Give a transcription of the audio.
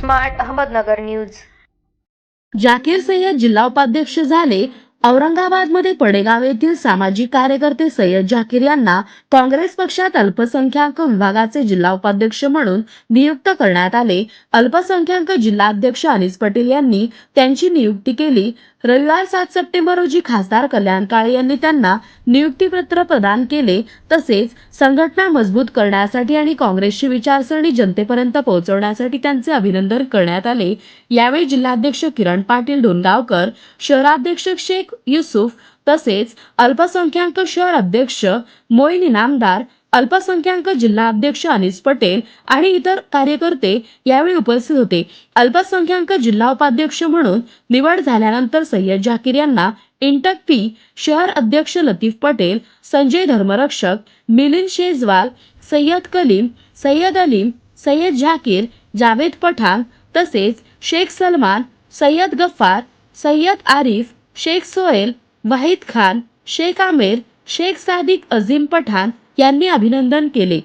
Smart Ahmednagar news. Zakir Sayyad जिल्हा उपाध्यक्ष झाले। औरंगाबादमध्ये पडेगाव येथील सामाजिक कार्यकर्ते सय्यद जाकीर यांना काँग्रेस पक्षात अल्पसंख्याक विभागाचे जिल्हा उपाध्यक्ष म्हणून नियुक्त करण्यात आले। अल्पसंख्याक जिल्हाध्यक्ष अनीस पटेल यांनी त्यांची नियुक्ती केली। रविवार 7 सप्टेंबर रोजी खासदार कल्याण काळे यांनी त्यांना नियुक्तीपत्र प्रदान केले। तसेच संघटना मजबूत करण्यासाठी आणि काँग्रेसची विचारसरणी जनतेपर्यंत पोहोचवण्यासाठी त्यांचे अभिनंदन करण्यात आले। यावेळी जिल्हाध्यक्ष किरण पाटील डोणगावकर, शहराध्यक्ष शेख युसुफ तसेच अल्पसंख्याक शहर अध्यक्ष मोईन इनामदार, अल्पसंख्याक जिल्हा अध्यक्ष अनीस पटेल आणि इतर कार्यकर्ते यावेळी उपस्थित होते। अल्पसंख्याक जिल्हा उपाध्यक्ष म्हणून निवड झाल्यानंतर सय्यद जाकीर यांना इंटक पी, शहर अध्यक्ष लतीफ पटेल, संजय धर्मरक्षक, मिलिंद शेजवाल, सय्यद कलीम, सय्यद अलीम, सय्यद जाकीर, जावेद पठाण तसेच शेख सलमान, सय्यद गफ्फार, सय्यद आरिफ, शेख सोहेल, वाहिद खान, शेख आमिर, शेख सादिक अजीम पठाण यांनी अभिनंदन केले।